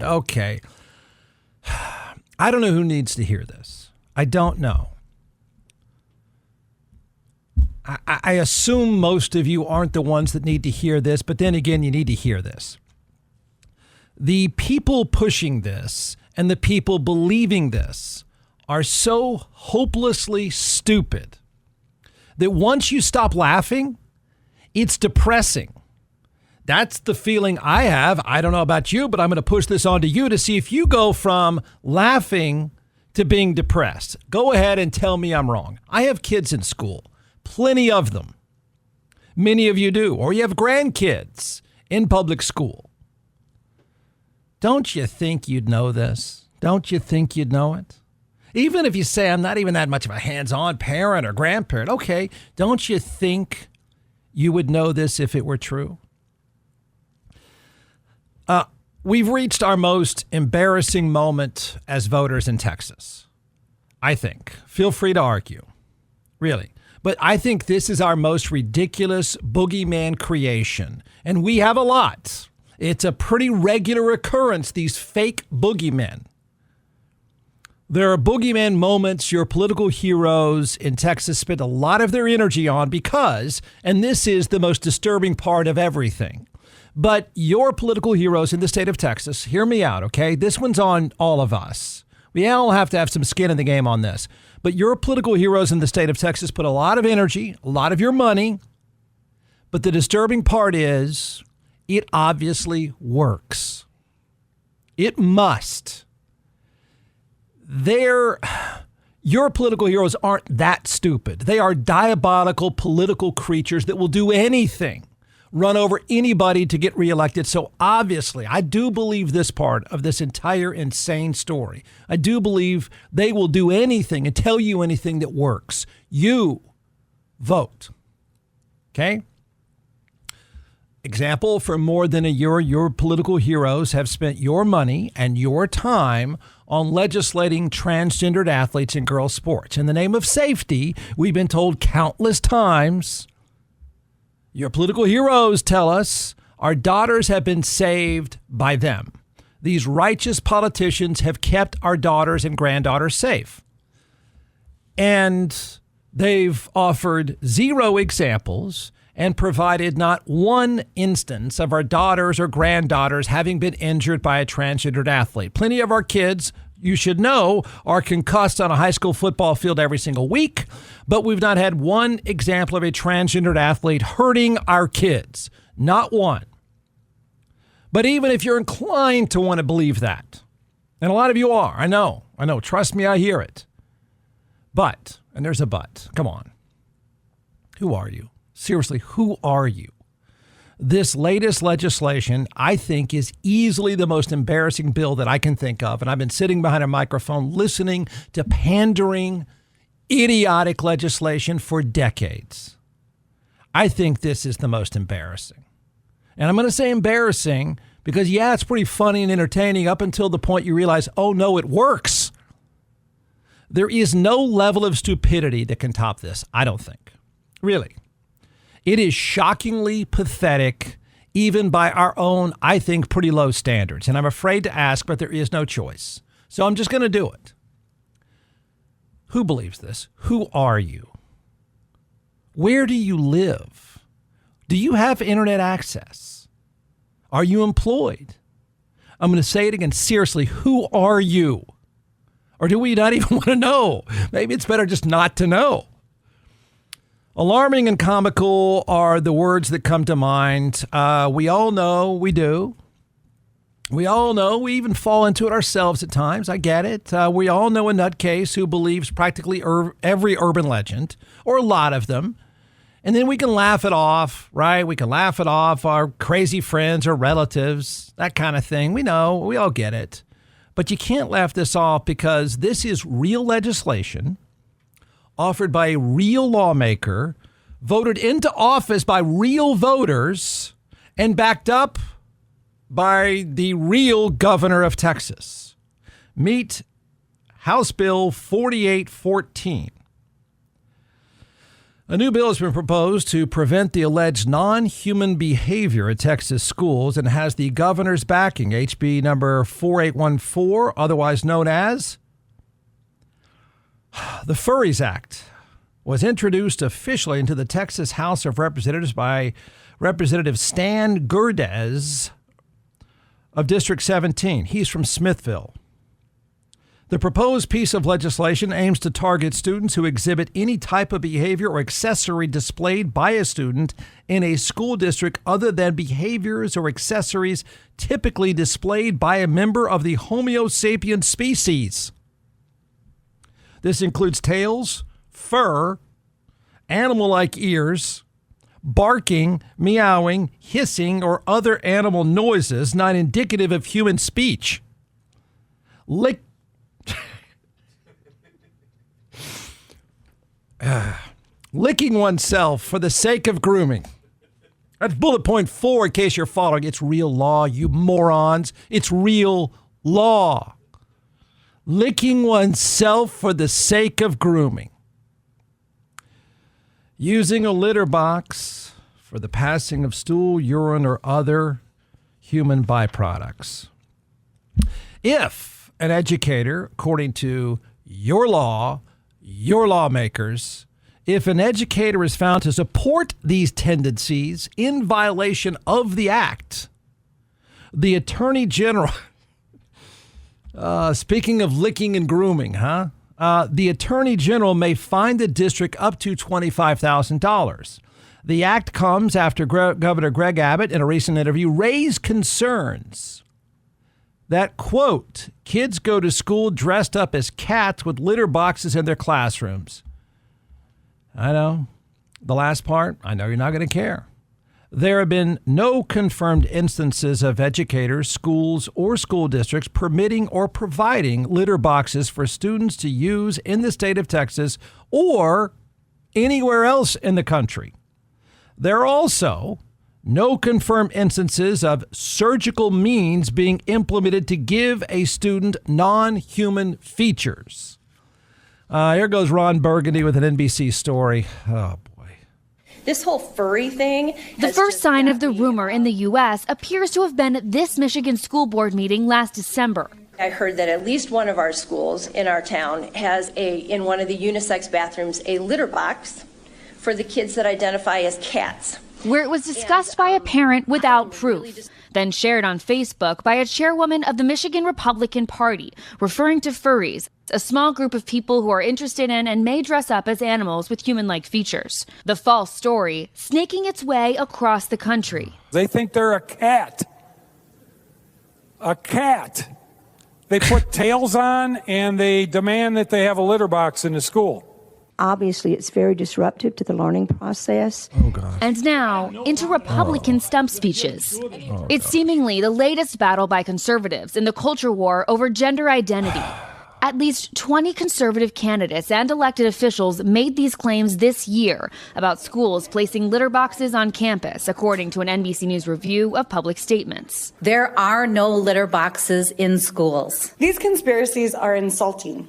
Okay. I don't know who needs to hear this. I don't know. I assume most of you aren't the ones that need to hear this, but then again, you need to hear this. The people pushing this and the people believing this are so hopelessly stupid that once you stop laughing, it's depressing. That's the feeling I have. I don't know about you, but I'm going to push this on to you to see if you go from laughing to being depressed. Go ahead and tell me I'm wrong. I have kids in school, plenty of them. Many of you do, or you have grandkids in public school. Don't you think you'd know this? Don't you think you'd know it? Even if you say I'm not even that much of a hands-on parent or grandparent, okay, don't you think you would know this if it were true? We've reached our most embarrassing moment as voters in Texas, I think. Feel free to argue, really. But I think this is our most ridiculous boogeyman creation, and we have a lot. It's a pretty regular occurrence, these fake boogeymen. There are boogeyman moments your political heroes in Texas spent a lot of their energy on because, and this is the most disturbing part of everything, but your political heroes in the state of Texas, hear me out, okay? This one's on all of us. We all have to have some skin in the game on this. But your political heroes in the state of Texas put a lot of energy, a lot of your money. But the disturbing part is it obviously works. It must. Your political heroes aren't that stupid. They are diabolical political creatures that will do anything, run over anybody to get reelected. So obviously, I do believe this part of this entire insane story. I do believe they will do anything and tell you anything that works. You vote. Okay? Example, for more than a year, your political heroes have spent your money and your time on legislating transgendered athletes in girls' sports. In the name of safety, we've been told countless times, your political heroes tell us our daughters have been saved by them. These righteous politicians have kept our daughters and granddaughters safe. And they've offered zero examples and provided not one instance of our daughters or granddaughters having been injured by a transgendered athlete. Plenty of our kids, you should know, are concussed on a high school football field every single week, but we've not had one example of a transgendered athlete hurting our kids. Not one. But even if you're inclined to want to believe that, and a lot of you are, I know, trust me, I hear it. But, and there's a but, come on. Who are you? Seriously, who are you? This latest legislation, I think, is easily the most embarrassing bill that I can think of. And I've been sitting behind a microphone listening to pandering, idiotic legislation for decades. I think this is the most embarrassing. And I'm going to say embarrassing because, yeah, it's pretty funny and entertaining up until the point you realize, oh, no, it works. There is no level of stupidity that can top this, I don't think. Really. It is shockingly pathetic, even by our own, I think, pretty low standards. And I'm afraid to ask, but there is no choice. So I'm just going to do it. Who believes this? Who are you? Where do you live? Do you have internet access? Are you employed? I'm going to say it again. Seriously, who are you? Or do we not even want to know? Maybe it's better just not to know. Alarming and comical are the words that come to mind. We all know we do. We all know we even fall into it ourselves at times. I get it. We all know a nutcase who believes practically every urban legend, or a lot of them. And then we can laugh it off, right? We can laugh it off, our crazy friends or relatives, that kind of thing. We know, we all get it. But you can't laugh this off because this is real legislation offered by a real lawmaker, voted into office by real voters, and backed up by the real governor of Texas. Meet House Bill 4814. A new bill has been proposed to prevent the alleged non-human behavior at Texas schools and has the governor's backing. HB number 4814, otherwise known as the Furries Act, was introduced officially into the Texas House of Representatives by Representative Stan Gerdez of District 17. He's from Smithville. The proposed piece of legislation aims to target students who exhibit any type of behavior or accessory displayed by a student in a school district other than behaviors or accessories typically displayed by a member of the Homo sapiens species. This includes tails, fur, animal-like ears, barking, meowing, hissing, or other animal noises not indicative of human speech. Licking oneself for the sake of grooming. That's bullet point 4 in case you're following. It's real law, you morons. It's real law. Licking oneself for the sake of grooming. Using a litter box for the passing of stool, urine, or other human byproducts. If an educator, according to your law, your lawmakers, if an educator is found to support these tendencies in violation of the act, the Attorney General, speaking of licking and grooming, the Attorney General may fine the district up to $25,000. The act comes after Governor Greg Abbott, in a recent interview, raised concerns that, quote, kids go to school dressed up as cats with litter boxes in their classrooms. I know. The last part, I know you're not going to care. There have been no confirmed instances of educators, schools, or school districts permitting or providing litter boxes for students to use in the state of Texas or anywhere else in the country. There are also no confirmed instances of surgical means being implemented to give a student non-human features. Here goes Ron Burgundy with an NBC story. Oh, boy. This whole furry thing. The first sign of the rumor in the U.S. appears to have been at this Michigan school board meeting last December. I heard that at least one of our schools in our town has in one of the unisex bathrooms, a litter box for the kids that identify as cats. Where it was discussed by a parent without proof, then shared on Facebook by a chairwoman of the Michigan Republican Party, referring to furries, a small group of people who are interested in and may dress up as animals with human-like features. The false story snaking its way across the country. They think they're a cat. A cat. They put tails on and they demand that they have a litter box in the school. Obviously, it's very disruptive to the learning process. Oh, God. And now, into Republican stump speeches. It's seemingly the latest battle by conservatives in the culture war over gender identity. At least 20 conservative candidates and elected officials made these claims this year about schools placing litter boxes on campus, according to an NBC News review of public statements. There are no litter boxes in schools. These conspiracies are insulting.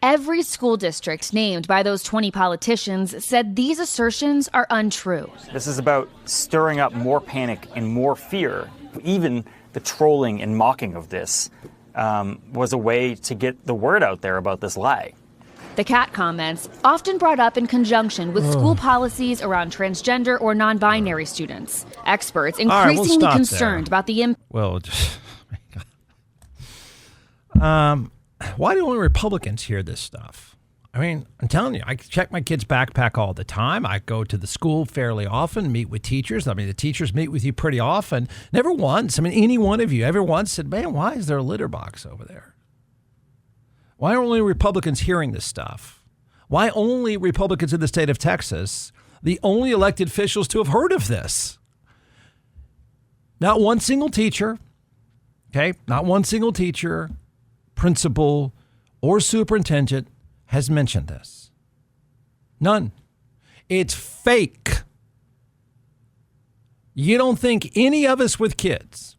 Every school district named by those 20 politicians said these assertions are untrue. This is about stirring up more panic and more fear. Even the trolling and mocking of this was a way to get the word out there about this lie. The cat comments, often brought up in conjunction with school policies around transgender or non-binary students. Experts increasingly concerned about the impact. Well, why do only Republicans hear this stuff? I mean, I'm telling you, I check my kid's backpack all the time. I go to the school fairly often, meet with teachers. I mean, the teachers meet with you pretty often. Never once, I mean, any one of you ever once said, man, why is there a litter box over there? Why are only Republicans hearing this stuff? Why only Republicans in the state of Texas, the only elected officials to have heard of this? Not one single teacher, okay? Not one single teacher, principal, or superintendent has mentioned this. None. It's fake. You don't think any of us with kids,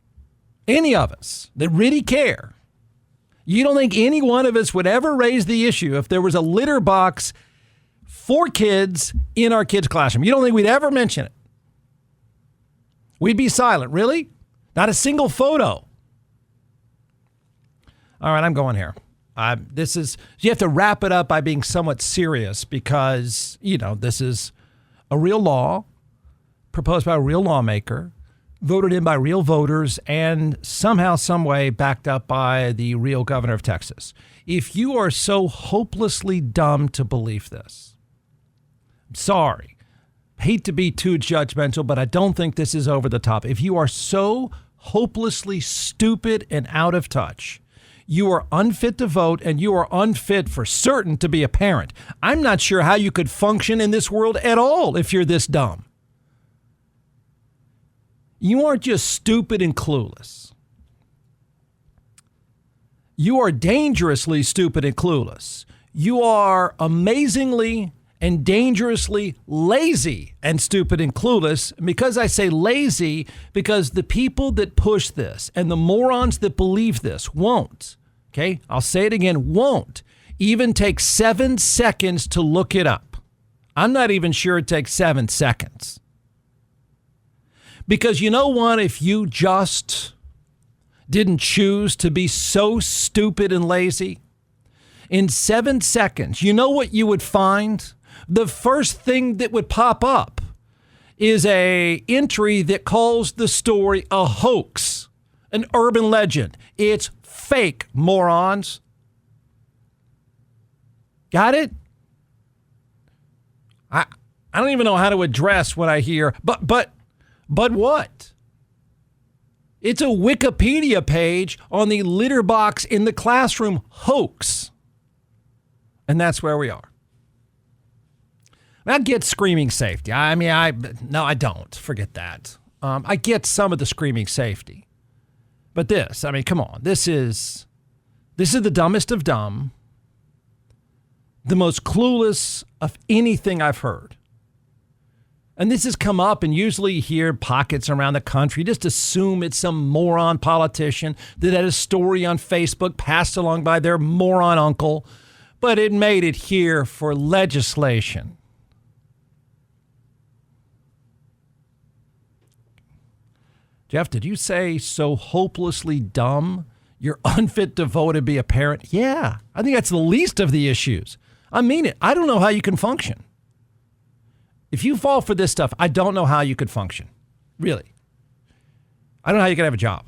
any of us that really care, you don't think any one of us would ever raise the issue if there was a litter box 4 kids in our kids' classroom. You don't think we'd ever mention it? We'd be silent. Really? Not a single photo. All right, I'm going here. You have to wrap it up by being somewhat serious because, this is a real law proposed by a real lawmaker, voted in by real voters, and somehow, some way backed up by the real governor of Texas. If you are so hopelessly dumb to believe this, I'm sorry. Hate to be too judgmental, but I don't think this is over the top. If you are so hopelessly stupid and out of touch, you are unfit to vote and you are unfit for certain to be a parent. I'm not sure how you could function in this world at all if you're this dumb. You aren't just stupid and clueless. You are dangerously stupid and clueless. You are amazingly and dangerously lazy and stupid and clueless. And because I say lazy, because the people that push this and the morons that believe this won't, okay, I'll say it again, won't even take 7 seconds to look it up. I'm not even sure it takes 7 seconds. Because you know what, if you just didn't choose to be so stupid and lazy, in 7 seconds, you know what you would find? The first thing that would pop up is a entry that calls the story a hoax, an urban legend. It's fake, morons. Got it? I don't even know how to address what I hear, but what? It's a Wikipedia page on the litter box in the classroom hoax. And that's where we are. I get screaming safety. No, I don't. Forget that. I get some of the screaming safety. But this, come on. This is the dumbest of dumb. The most clueless of anything I've heard. And this has come up, and usually you hear pockets around the country. Just assume it's some moron politician that had a story on Facebook passed along by their moron uncle, but it made it here for legislation. Jeff, did you say so hopelessly dumb you're unfit to vote and be a parent? Yeah, I think that's the least of the issues. I mean it. I don't know how you can function. If you fall for this stuff, I don't know how you could function. Really. I don't know how you could have a job.